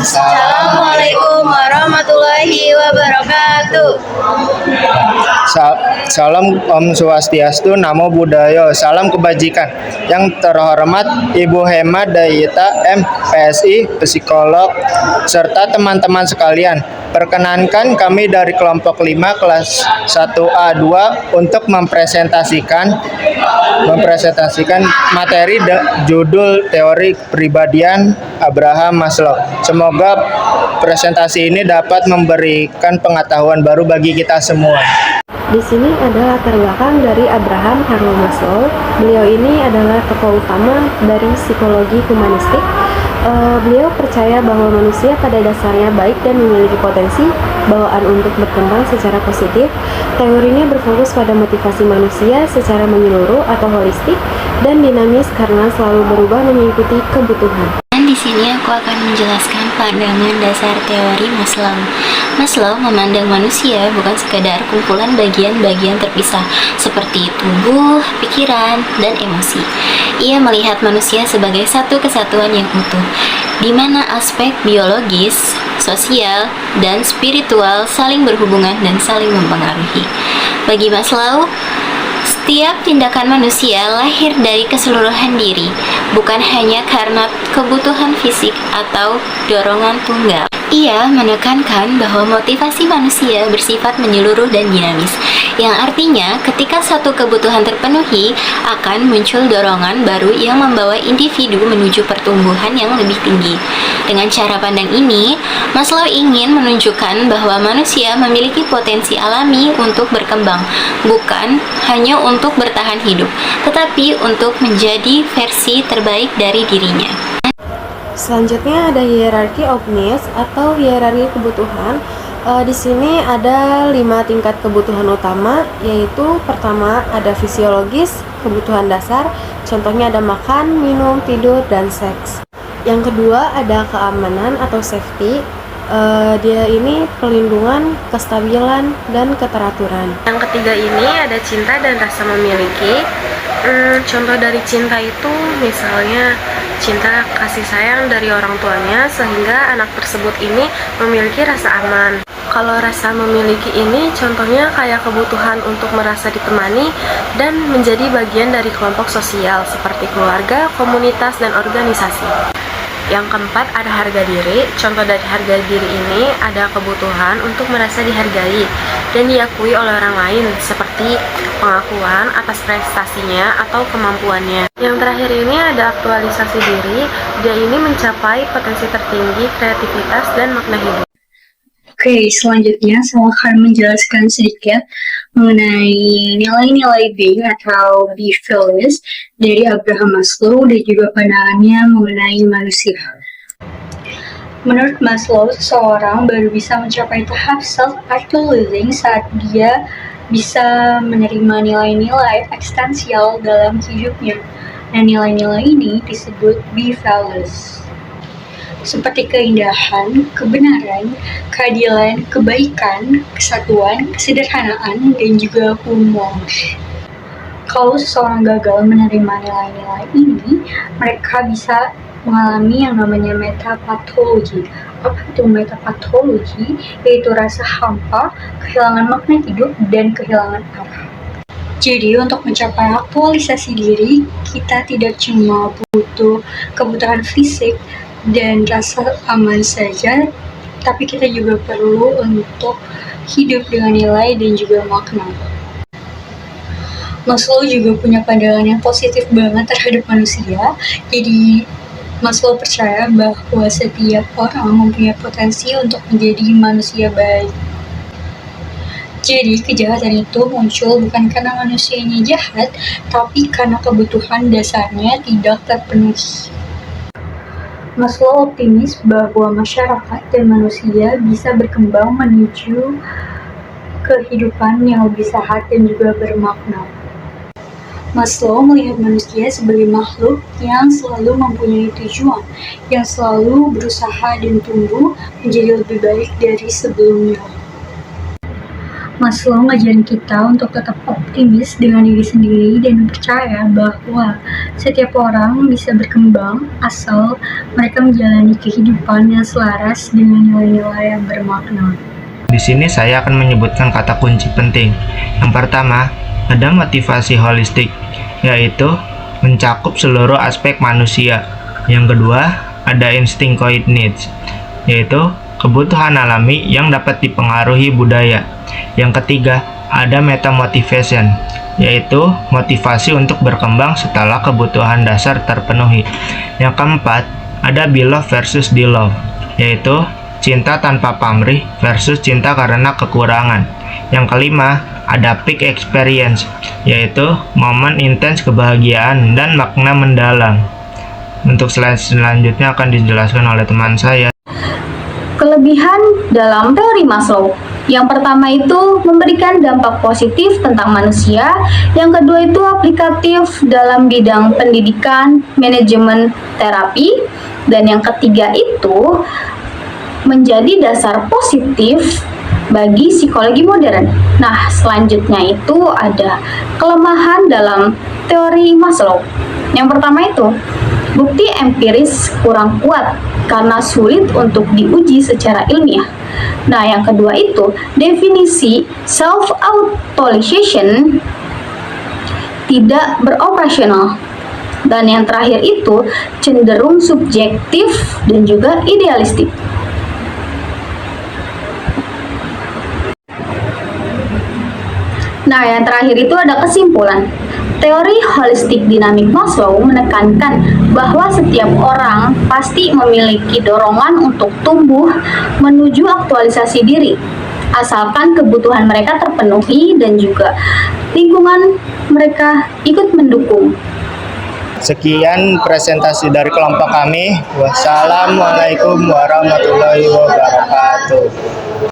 Assalamualaikum warahmatullahi wabarakatuh. Salam Om Swastiastu, Namo Buddhaya, salam kebajikan. Yang terhormat Ibu Hema Dayita M, PSI, psikolog, serta teman-teman sekalian. Perkenankan kami dari kelompok 5 kelas 1A2 untuk mempresentasikan materi judul teori kepribadian Abraham Maslow. Semoga presentasi ini dapat memberikan pengetahuan baru bagi kita semua. Di sini ada latar belakang dari Abraham Maslow. Beliau ini adalah tokoh utama dari psikologi humanistik. Beliau percaya bahwa manusia pada dasarnya baik dan memiliki potensi bawaan untuk berkembang secara positif. Teorinya berfokus pada motivasi manusia secara menyeluruh atau holistik dan dinamis karena selalu berubah mengikuti kebutuhan. Di sini aku akan menjelaskan pandangan dasar teori Maslow. Maslow memandang manusia bukan sekadar kumpulan bagian-bagian terpisah seperti tubuh, pikiran, dan emosi. Ia melihat manusia sebagai satu kesatuan yang utuh, di mana aspek biologis, sosial, dan spiritual saling berhubungan dan saling mempengaruhi. Bagi Maslow, setiap tindakan manusia lahir dari keseluruhan diri, bukan hanya karena kebutuhan fisik atau dorongan tunggal. Ia menekankan bahwa motivasi manusia bersifat menyeluruh dan dinamis, yang artinya ketika satu kebutuhan terpenuhi, akan muncul dorongan baru yang membawa individu menuju pertumbuhan yang lebih tinggi. Dengan cara pandang ini, Maslow ingin menunjukkan bahwa manusia memiliki potensi alami untuk berkembang, bukan hanya untuk bertahan hidup, tetapi untuk menjadi versi terbaik dari dirinya. Selanjutnya ada hierarchy of needs atau hierarki kebutuhan. Di sini ada 5 tingkat kebutuhan utama, yaitu pertama ada fisiologis, kebutuhan dasar, contohnya ada makan, minum, tidur, dan seks. Yang kedua ada keamanan atau safety. Dia ini perlindungan, kestabilan, dan keteraturan. Yang ketiga ini ada cinta dan rasa memiliki. Contoh dari cinta itu misalnya cinta kasih sayang dari orang tuanya sehingga anak tersebut ini memiliki rasa aman. Kalau rasa memiliki ini contohnya kayak kebutuhan untuk merasa ditemani dan menjadi bagian dari kelompok sosial seperti keluarga, komunitas, dan organisasi. Yang keempat ada harga diri. Contoh dari harga diri ini ada kebutuhan untuk merasa dihargai dan diakui oleh orang lain seperti pengakuan atas prestasinya atau kemampuannya. Yang terakhir ini ada aktualisasi diri. Dia ini mencapai potensi tertinggi kreativitas dan makna hidup. Oke, selanjutnya saya akan menjelaskan sedikit mengenai nilai-nilai being atau being values dari Abraham Maslow dan juga pandangannya mengenai manusia. Menurut Maslow, seseorang baru bisa mencapai tahap self-actualizing saat dia bisa menerima nilai-nilai eksistensial dalam hidupnya. Dan nilai-nilai ini disebut being values. Seperti keindahan, kebenaran, keadilan, kebaikan, kesatuan, kesederhanaan, dan juga humor. Kalau seseorang gagal menerima nilai-nilai ini, mereka bisa mengalami yang namanya metapatologi. Apa itu metapatologi? Yaitu rasa hampa, kehilangan makna hidup, dan kehilangan arah. Jadi untuk mencapai aktualisasi diri, kita tidak cuma butuh kebutuhan fisik dan rasa aman saja, tapi kita juga perlu untuk hidup dengan nilai dan juga makna. Maslow juga punya pandangan yang positif banget terhadap manusia. Jadi Maslow percaya bahwa setiap orang mempunyai potensi untuk menjadi manusia baik. Jadi kejahatan itu muncul bukan karena manusianya jahat, tapi karena kebutuhan dasarnya tidak terpenuhi. Maslow optimis bahwa masyarakat dan manusia bisa berkembang menuju kehidupan yang lebih sehat dan juga bermakna. Maslow melihat manusia sebagai makhluk yang selalu mempunyai tujuan, yang selalu berusaha dan tumbuh menjadi lebih baik dari sebelumnya. Maslow ngajarin kita untuk tetap optimis dengan diri sendiri dan percaya bahwa setiap orang bisa berkembang asal mereka menjalani kehidupan yang selaras dengan nilai-nilai yang bermakna. Di sini saya akan menyebutkan kata kunci penting. Yang pertama, ada motivasi holistik, yaitu mencakup seluruh aspek manusia. Yang kedua, ada instinctoid needs, yaitu kebutuhan alami yang dapat dipengaruhi budaya. Yang ketiga, ada meta motivation, yaitu motivasi untuk berkembang setelah kebutuhan dasar terpenuhi. Yang keempat, ada beloved versus beloved, yaitu cinta tanpa pamrih versus cinta karena kekurangan. Yang kelima, ada peak experience, yaitu momen intens kebahagiaan dan makna mendalam. Untuk slide selanjutnya akan dijelaskan oleh teman saya. Kelebihan dalam teori Maslow. Yang pertama itu memberikan dampak positif tentang manusia. Yang kedua itu aplikatif dalam bidang pendidikan, manajemen, terapi. Dan yang ketiga itu menjadi dasar positif bagi psikologi modern. Nah, selanjutnya itu ada kelemahan dalam teori Maslow. Yang pertama itu bukti empiris kurang kuat karena sulit untuk diuji secara ilmiah. Nah, yang kedua itu definisi self-actualization tidak beroperasional. Dan yang terakhir itu cenderung subjektif dan juga idealistik. Nah, yang terakhir itu ada kesimpulan. Teori holistik dinamik Maslow menekankan bahwa setiap orang pasti memiliki dorongan untuk tumbuh menuju aktualisasi diri, asalkan kebutuhan mereka terpenuhi dan juga lingkungan mereka ikut mendukung. Sekian presentasi dari kelompok kami. Wassalamualaikum warahmatullahi wabarakatuh.